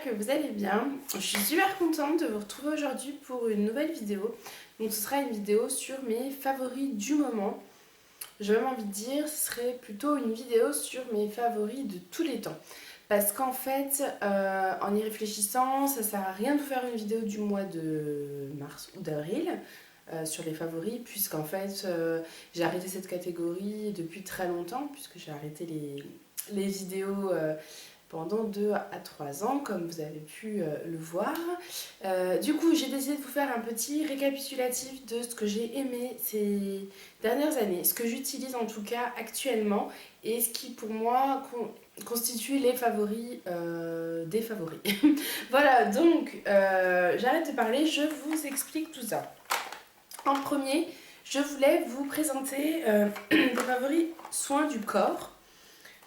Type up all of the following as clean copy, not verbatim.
j'espère que vous allez bien. Je suis super contente de vous retrouver aujourd'hui pour une nouvelle vidéo. Donc ce sera une vidéo sur mes favoris du moment. J'ai même envie de dire, ce serait plutôt une vidéo sur mes favoris de tous les temps. Parce qu'en fait, en y réfléchissant, ça sert à rien de faire une vidéo du mois de mars ou d'avril sur les favoris, puisqu'en fait, j'ai arrêté cette catégorie depuis très longtemps, puisque j'ai arrêté les vidéos pendant 2 à 3 ans, comme vous avez pu le voir. Du coup, j'ai décidé de vous faire un petit récapitulatif de ce que j'ai aimé ces dernières années, ce que j'utilise en tout cas actuellement, et ce qui pour moi constitue les favoris des favoris. Voilà, donc j'arrête de parler, je vous explique tout ça. En premier, je voulais vous présenter des favoris soins du corps.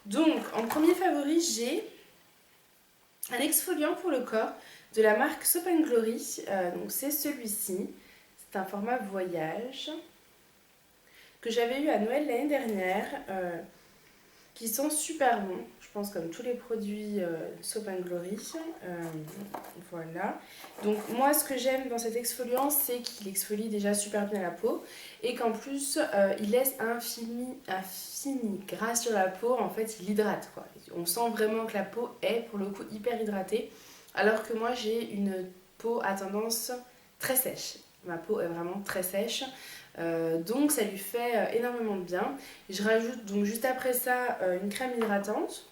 Donc, en premier favori, j'ai un exfoliant pour le corps de la marque Soap & Glory. Donc, c'est celui-ci. C'est un format voyage que j'avais eu à Noël l'année dernière, qui sont super bons. Je pense comme tous les produits Soap & Glory. Voilà. Donc, moi, ce que j'aime dans cet exfoliant, c'est qu'il exfolie déjà super bien la peau et qu'en plus, il laisse un fini gras sur la peau. En fait, il hydrate, quoi. On sent vraiment que la peau est, pour le coup, hyper hydratée. Alors que moi, j'ai une peau à tendance très sèche. Ma peau est vraiment très sèche. Donc, ça lui fait énormément de bien. Je rajoute donc juste après ça une crème hydratante.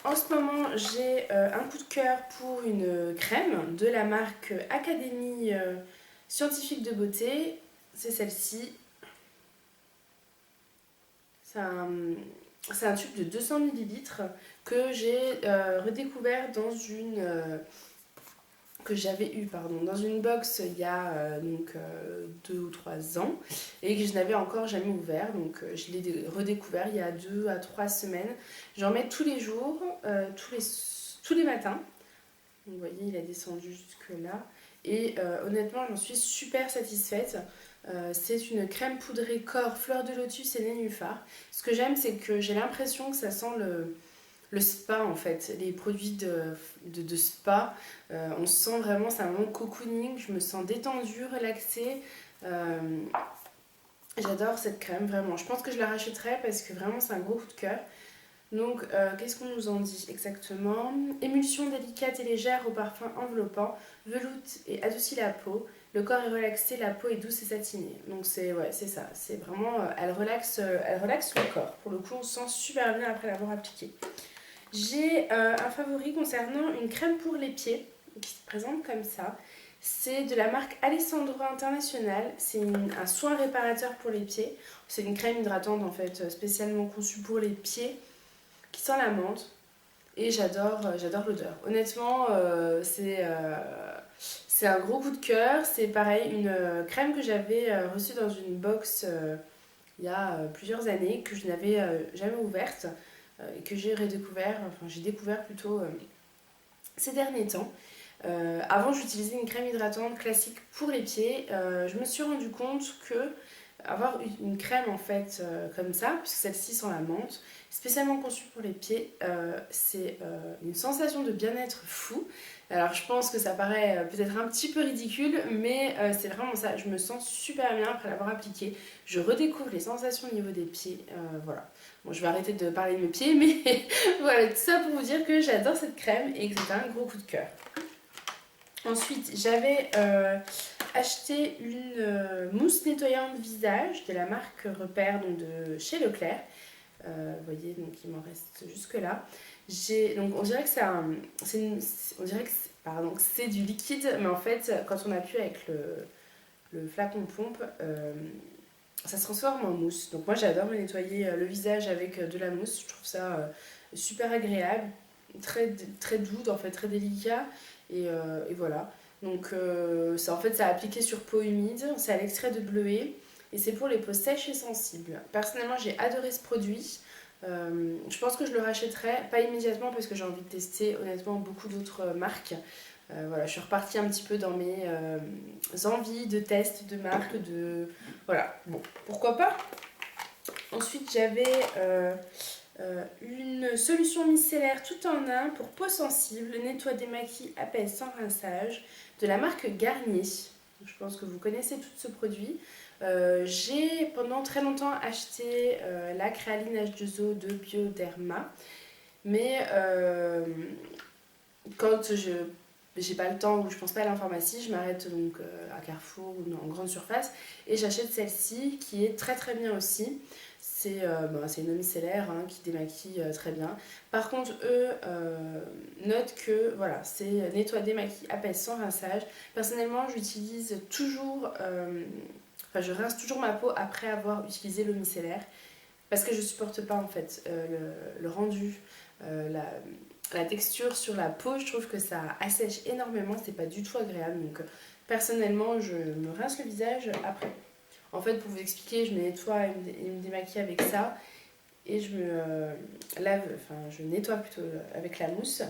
En ce moment, j'ai un coup de cœur pour une crème de la marque Académie Scientifique de Beauté. C'est celle-ci. C'est un tube de 200 ml que j'ai redécouvert dans une... que j'avais eu dans une box il y a 2 ou 3 ans et que je n'avais encore jamais ouvert. Donc je l'ai redécouvert il y a 2 à 3 semaines. J'en mets tous les jours, tous les matins. Vous voyez, il a descendu jusque là. Et honnêtement, j'en suis super satisfaite. C'est une crème poudrée corps, fleur de lotus et nénuphar. Ce que j'aime, c'est que j'ai l'impression que ça sent le spa en fait, les produits de spa. On se sent vraiment, c'est un moment cocooning, je me sens détendue, relaxée. J'adore cette crème, vraiment. Je pense que je la rachèterai parce que vraiment c'est un gros coup de cœur. Donc, qu'est-ce qu'on nous en dit exactement? Émulsion délicate et légère au parfum enveloppant, veloute et adoucit la peau. Le corps est relaxé, la peau est douce et satinée. Donc, c'est ça. C'est vraiment, elle relaxe le corps. Pour le coup, on se sent super bien après l'avoir appliqué. J'ai un favori concernant une crème pour les pieds qui se présente comme ça. C'est de la marque Alessandro International. C'est un soin réparateur pour les pieds. C'est une crème hydratante en fait spécialement conçue pour les pieds qui sent la menthe. Et j'adore l'odeur. Honnêtement, c'est un gros coup de cœur. C'est pareil, une crème que j'avais reçue dans une box il y a plusieurs années, que je n'avais jamais ouverte. Et que j'ai découvert plutôt ces derniers temps. Avant, j'utilisais une crème hydratante classique pour les pieds. Je me suis rendu compte que avoir une crème en fait comme ça, puisque celle-ci sent la menthe, spécialement conçue pour les pieds, c'est une sensation de bien-être fou. Alors je pense que ça paraît peut-être un petit peu ridicule, mais c'est vraiment ça. Je me sens super bien après l'avoir appliqué. Je redécouvre les sensations au niveau des pieds. Voilà. Bon, je vais arrêter de parler de mes pieds, mais voilà, tout ça pour vous dire que j'adore cette crème et que c'était un gros coup de cœur. Ensuite, j'avais acheté une mousse nettoyante visage de la marque Repère, donc de chez Leclerc. Vous voyez, donc il m'en reste jusque là. Donc on dirait que c'est du liquide, mais en fait, quand on appuie avec le flacon pompe, ça se transforme en mousse. Donc moi, j'adore me nettoyer le visage avec de la mousse. Je trouve ça super agréable, très, très doux, en fait, très délicat. Et voilà. Donc ça a appliqué sur peau humide. C'est à l'extrait de bleuet. Et c'est pour les peaux sèches et sensibles. Personnellement, j'ai adoré ce produit. Je pense que je le rachèterai, pas immédiatement parce que j'ai envie de tester honnêtement beaucoup d'autres marques. Voilà, je suis repartie un petit peu dans mes envies de tests de marques, voilà, bon, pourquoi pas. Ensuite, j'avais Une solution micellaire tout en un pour peau sensible, nettoie, démaquille, apaise sans rinçage, de la marque Garnier. Je pense que vous connaissez tout ce produit. J'ai pendant très longtemps acheté la Créaline H2O de Bioderma, mais quand je j'ai pas le temps ou je pense pas à l'informatie, je m'arrête donc à Carrefour ou en grande surface et j'achète celle-ci qui est très très bien aussi. C'est une eau micellaire hein, qui démaquille très bien. Par contre, eux notent que voilà, c'est nettoie, démaquille, apaise sans rinçage. Personnellement, j'utilise toujours, je rince toujours ma peau après avoir utilisé l'eau micellaire parce que je supporte pas en fait le rendu, la texture sur la peau. Je trouve que ça assèche énormément, c'est pas du tout agréable. Donc personnellement, je me rince le visage après. En fait, pour vous expliquer, je me nettoie et me démaquille avec ça. Et je me lave, enfin je nettoie plutôt avec la mousse.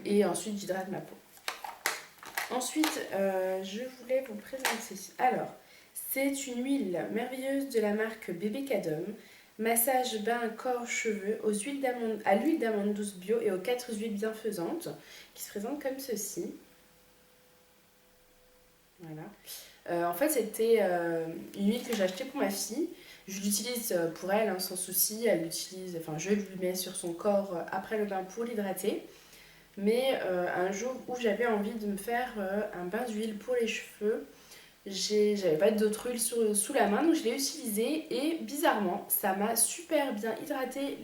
Et ensuite, j'hydrate ma peau. Ensuite, je voulais vous présenter. Alors, c'est une huile merveilleuse de la marque Bébé Cadom. Massage, bain, corps, cheveux, à l'huile d'amande douce bio et aux 4 huiles bienfaisantes qui se présentent comme ceci. Voilà. En fait, c'était une huile que j'ai achetée pour ma fille. Je l'utilise pour elle hein, sans souci. Elle l'utilise, enfin, je lui mets sur son corps après le bain pour l'hydrater. Mais un jour où j'avais envie de me faire un bain d'huile pour les cheveux, j'avais pas d'autre huile sous la main, donc je l'ai utilisée et bizarrement, ça m'a super bien hydraté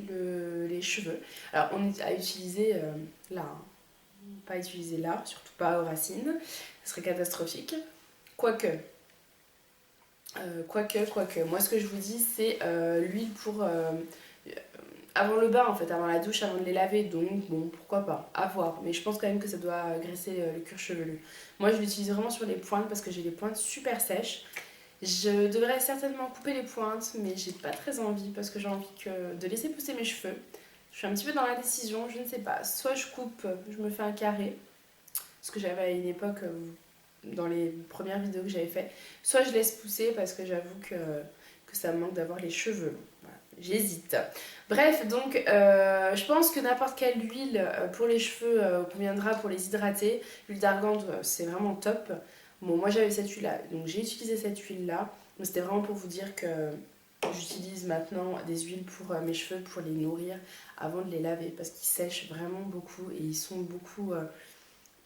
les cheveux. Alors, on est à utiliser là, hein. Pas utiliser là, surtout pas aux racines, ce serait catastrophique. Quoique, quoique. Moi, ce que je vous dis, c'est l'huile pour avant le bain, en fait, avant la douche, avant de les laver. Donc, bon, pourquoi pas, à voir. Mais je pense quand même que ça doit graisser le cuir chevelu. Moi, je l'utilise vraiment sur les pointes parce que j'ai les pointes super sèches. Je devrais certainement couper les pointes, mais j'ai pas très envie parce que j'ai envie de laisser pousser mes cheveux. Je suis un petit peu dans la décision, je ne sais pas. Soit je coupe, je me fais un carré, ce que j'avais à une époque dans les premières vidéos que j'avais fait. Soit je laisse pousser parce que j'avoue que ça me manque d'avoir les cheveux longs. Voilà, j'hésite. Bref, donc je pense que n'importe quelle huile pour les cheveux conviendra pour les hydrater. L'huile d'argan, c'est vraiment top. Bon, moi j'avais cette huile là, donc j'ai utilisé cette huile là. Mais c'était vraiment pour vous dire que j'utilise maintenant des huiles pour mes cheveux pour les nourrir avant de les laver parce qu'ils sèchent vraiment beaucoup et ils sont beaucoup.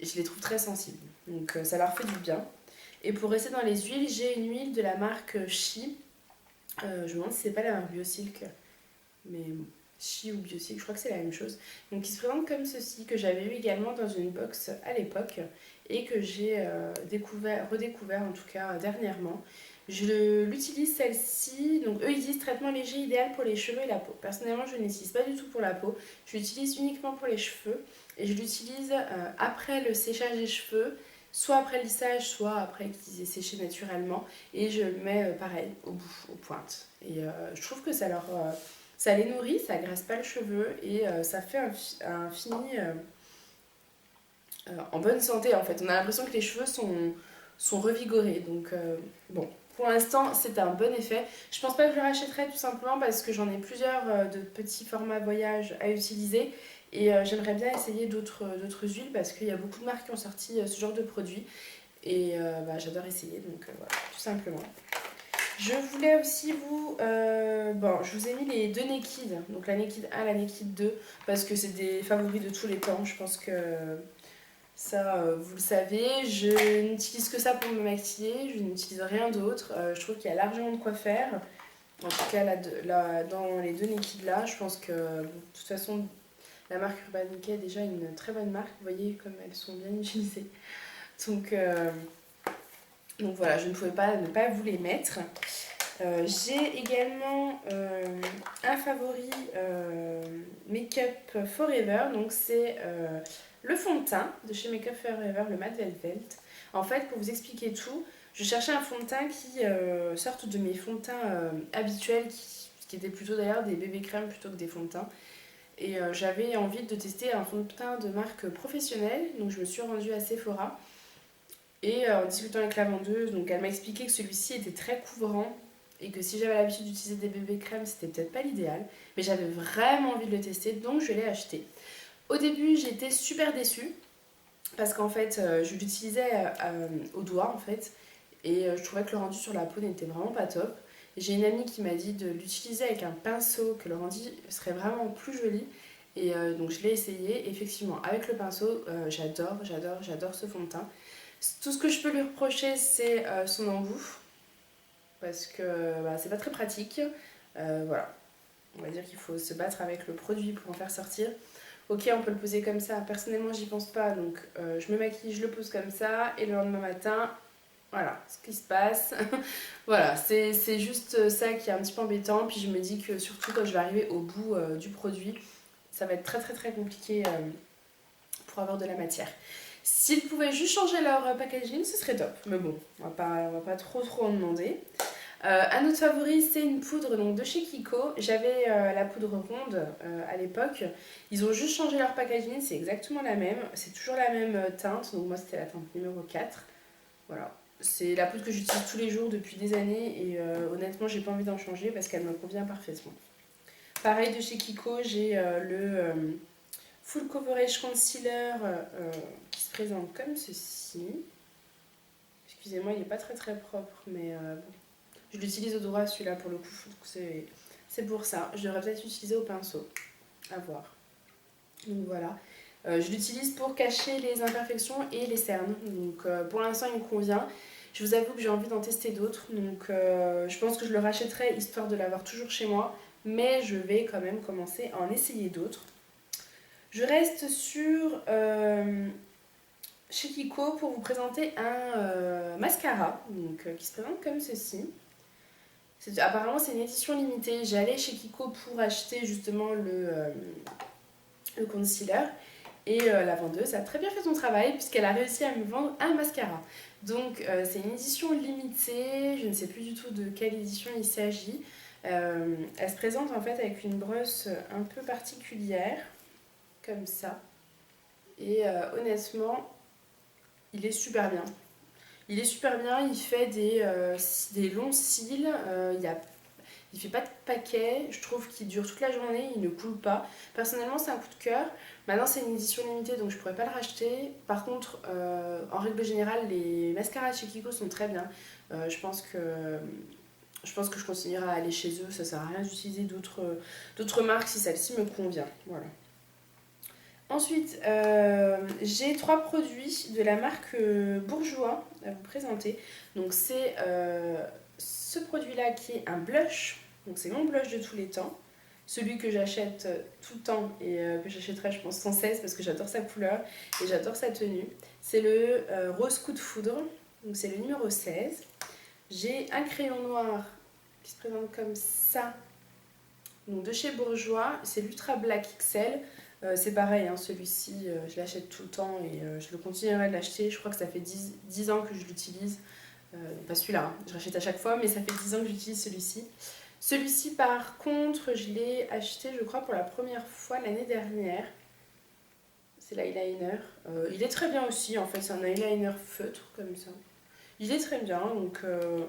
Je les trouve très sensibles, donc ça leur fait du bien. Et pour rester dans les huiles, j'ai une huile de la marque Chi. Je me demande si c'est pas la marque Biosilk, mais Chi ou Biosilk, je crois que c'est la même chose. Donc qui se présente comme ceci, que j'avais eu également dans une box à l'époque et que j'ai redécouvert en tout cas dernièrement. Je l'utilise celle-ci, donc eux ils disent traitement léger idéal pour les cheveux et la peau. Personnellement je ne l'utilise pas du tout pour la peau, je l'utilise uniquement pour les cheveux et je l'utilise après le séchage des cheveux, soit après le lissage, soit après qu'ils aient séché naturellement et je le mets pareil au bout, aux pointes. Et je trouve que ça les nourrit, ça graisse pas le cheveu et ça fait un fini en bonne santé en fait. On a l'impression que les cheveux sont revigorés. Donc bon, pour l'instant c'est un bon effet. Je pense pas que je le rachèterai tout simplement parce que j'en ai plusieurs de petits formats voyage à utiliser. Et j'aimerais bien essayer d'autres huiles parce qu'il y a beaucoup de marques qui ont sorti ce genre de produits. Et j'adore essayer, donc voilà, tout simplement. Je voulais aussi je vous ai mis les deux Naked, donc la Naked 1 et la Naked 2, parce que c'est des favoris de tous les temps. Je pense que ça, vous le savez. Je n'utilise que ça pour me maquiller, je n'utilise rien d'autre. Je trouve qu'il y a largement de quoi faire. En tout cas, dans les deux Naked là, je pense que de toute façon, la marque Urban Decay est déjà une très bonne marque. Vous voyez comme elles sont bien utilisées. Donc voilà, je ne pouvais pas ne pas vous les mettre. J'ai également un favori Make-up Forever. Donc c'est le fond de teint de chez Make-up Forever, le Matte Velvet. En fait, pour vous expliquer tout, je cherchais un fond de teint qui sorte de mes fonds de teint habituels, qui étaient plutôt d'ailleurs des bébés crèmes plutôt que des fonds de teint. Et j'avais envie de tester un fond de teint de marque professionnelle, donc je me suis rendue à Sephora. Et en discutant avec la vendeuse, donc elle m'a expliqué que celui-ci était très couvrant et que si j'avais l'habitude d'utiliser des bébés crèmes, c'était peut-être pas l'idéal, mais j'avais vraiment envie de le tester, donc je l'ai acheté. Au début, j'étais super déçue parce qu'en fait, je l'utilisais au doigt en fait, et je trouvais que le rendu sur la peau n'était vraiment pas top. J'ai une amie qui m'a dit de l'utiliser avec un pinceau, que le rendu serait vraiment plus joli. Et donc je l'ai essayé. Effectivement, avec le pinceau, j'adore ce fond de teint. Tout ce que je peux lui reprocher, c'est son embout. Parce que bah, c'est pas très pratique. Voilà. On va dire qu'il faut se battre avec le produit pour en faire sortir. Ok, on peut le poser comme ça. Personnellement, j'y pense pas. Donc je me maquille, je le pose comme ça. Et le lendemain matin, voilà ce qui se passe. Voilà, c'est juste ça qui est un petit peu embêtant. Puis je me dis que surtout quand je vais arriver au bout du produit, ça va être très compliqué pour avoir de la matière. S'ils pouvaient juste changer leur packaging, ce serait top. Mais bon, on va pas trop en demander. Un autre favori, c'est une poudre donc, de chez Kiko. J'avais la poudre ronde à l'époque. Ils ont juste changé leur packaging, c'est exactement la même. C'est toujours la même teinte. Donc moi, c'était la teinte numéro 4. Voilà. C'est la poudre que j'utilise tous les jours depuis des années et honnêtement, j'ai pas envie d'en changer parce qu'elle me convient parfaitement. Pareil de chez Kiko, j'ai le Full Coverage Concealer qui se présente comme ceci. Excusez-moi, il n'est pas très propre, mais bon. Je l'utilise au doigt celui-là pour le coup, c'est pour ça. Je devrais peut-être l'utiliser au pinceau, à voir. Donc voilà. Je l'utilise pour cacher les imperfections et les cernes. Donc pour l'instant, il me convient. Je vous avoue que j'ai envie d'en tester d'autres. Donc je pense que je le rachèterai histoire de l'avoir toujours chez moi. Mais je vais quand même commencer à en essayer d'autres. Je reste sur chez Kiko pour vous présenter un mascara donc, qui se présente comme ceci. Apparemment, c'est une édition limitée. J'allais chez Kiko pour acheter justement le concealer. Et la vendeuse a très bien fait son travail puisqu'elle a réussi à me vendre un mascara. Donc c'est une édition limitée, je ne sais plus du tout de quelle édition il s'agit. Elle se présente en fait avec une brosse un peu particulière, comme ça. Et honnêtement, il est super bien. Il est super bien, il fait des longs cils, il fait pas de paquet, je trouve qu'il dure toute la journée, il ne coule pas. Personnellement, c'est un coup de cœur. Maintenant, c'est une édition limitée, donc je pourrais pas le racheter. Par contre, en règle générale, les mascaras chez Kiko sont très bien. Je pense que je continuerai à aller chez eux. Ça sert à rien d'utiliser d'autres marques si celle-ci me convient. Voilà. Ensuite, j'ai 3 produits de la marque Bourjois à vous présenter. Donc, c'est ce produit-là qui est un blush. Donc, c'est mon blush de tous les temps. Celui que j'achète tout le temps et que j'achèterai, je pense, sans cesse parce que j'adore sa couleur et j'adore sa tenue. C'est le Rose Coup de Foudre. Donc, c'est le numéro 16. J'ai un crayon noir qui se présente comme ça. Donc, de chez Bourjois. C'est l'Ultra Black XL. C'est pareil, hein, celui-ci, je l'achète tout le temps et je le continuerai de l'acheter. Je crois que ça fait 10 ans que je l'utilise. Pas celui-là, hein, je rachète à chaque fois, mais ça fait 10 ans que j'utilise celui-ci. Celui-ci, par contre, je l'ai acheté, je crois, pour la première fois l'année dernière. C'est l'eyeliner. Il est très bien aussi, en fait, c'est un eyeliner feutre, comme ça. Il est très bien, donc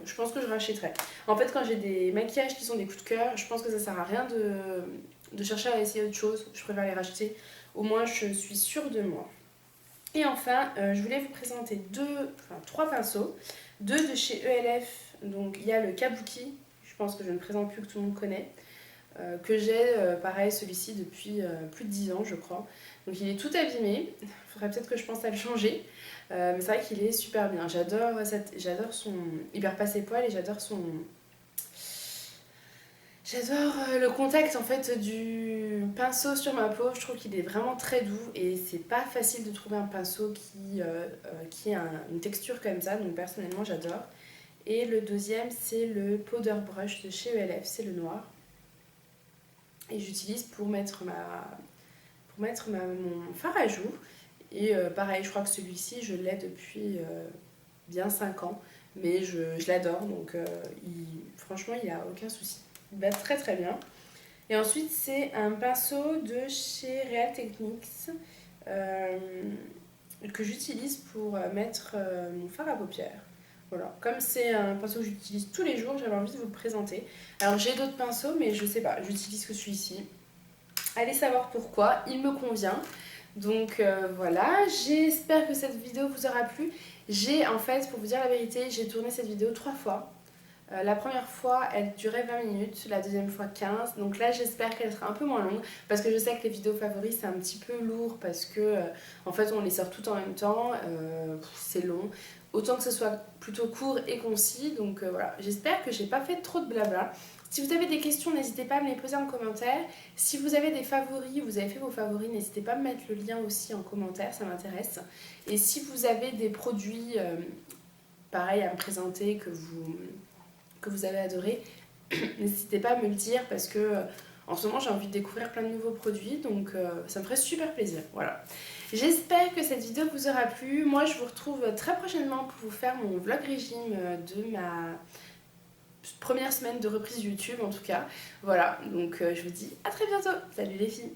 je pense que je rachèterai. En fait, quand j'ai des maquillages qui sont des coups de cœur, je pense que ça sert à rien de chercher à essayer autre chose. Je préfère les racheter. Au moins, je suis sûre de moi. Et enfin, je voulais vous présenter 3 pinceaux. 2 de chez ELF. Donc, il y a le Kabuki. Je pense que je ne présente plus, que tout le monde connaît. Que j'ai, pareil, celui-ci depuis plus de 10 ans, je crois. Donc, il est tout abîmé. Il faudrait peut-être que je pense à le changer. Mais c'est vrai qu'il est super bien. J'adore son... Il perd pas ses poils et j'adore le contact en fait du pinceau sur ma peau. Je trouve qu'il est vraiment très doux et c'est pas facile de trouver un pinceau qui a une texture comme ça. Donc personnellement j'adore. Et le deuxième c'est le Powder Brush de chez ELF, c'est le noir. Et j'utilise pour mettre mon fard à joues. Et pareil, je crois que celui-ci je l'ai depuis bien 5 ans. Mais je l'adore donc franchement il n'y a aucun souci. Il va très bien. Et ensuite, c'est un pinceau de chez Real Techniques que j'utilise pour mettre mon fard à paupières. Voilà, comme c'est un pinceau que j'utilise tous les jours, j'avais envie de vous le présenter. Alors j'ai d'autres pinceaux, mais je sais pas, j'utilise que celui-ci. Allez savoir pourquoi, il me convient. Donc voilà, j'espère que cette vidéo vous aura plu. J'ai en fait, pour vous dire la vérité, j'ai tourné cette vidéo 3 fois. La première fois, elle durait 20 minutes, la deuxième fois 15. Donc là, j'espère qu'elle sera un peu moins longue parce que je sais que les vidéos favoris, c'est un petit peu lourd parce que en fait, on les sort toutes en même temps. C'est long. Autant que ce soit plutôt court et concis. Donc voilà, j'espère que j'ai pas fait trop de blabla. Si vous avez des questions, n'hésitez pas à me les poser en commentaire. Si vous avez des favoris, vous avez fait vos favoris, n'hésitez pas à me mettre le lien aussi en commentaire, ça m'intéresse. Et si vous avez des produits, pareil, à me présenter que vous avez adoré, n'hésitez pas à me le dire parce que en ce moment j'ai envie de découvrir plein de nouveaux produits, donc ça me ferait super plaisir. Voilà. J'espère que cette vidéo vous aura plu. Moi je vous retrouve très prochainement pour vous faire mon vlog régime de ma première semaine de reprise YouTube en tout cas. Voilà, donc je vous dis à très bientôt. Salut les filles.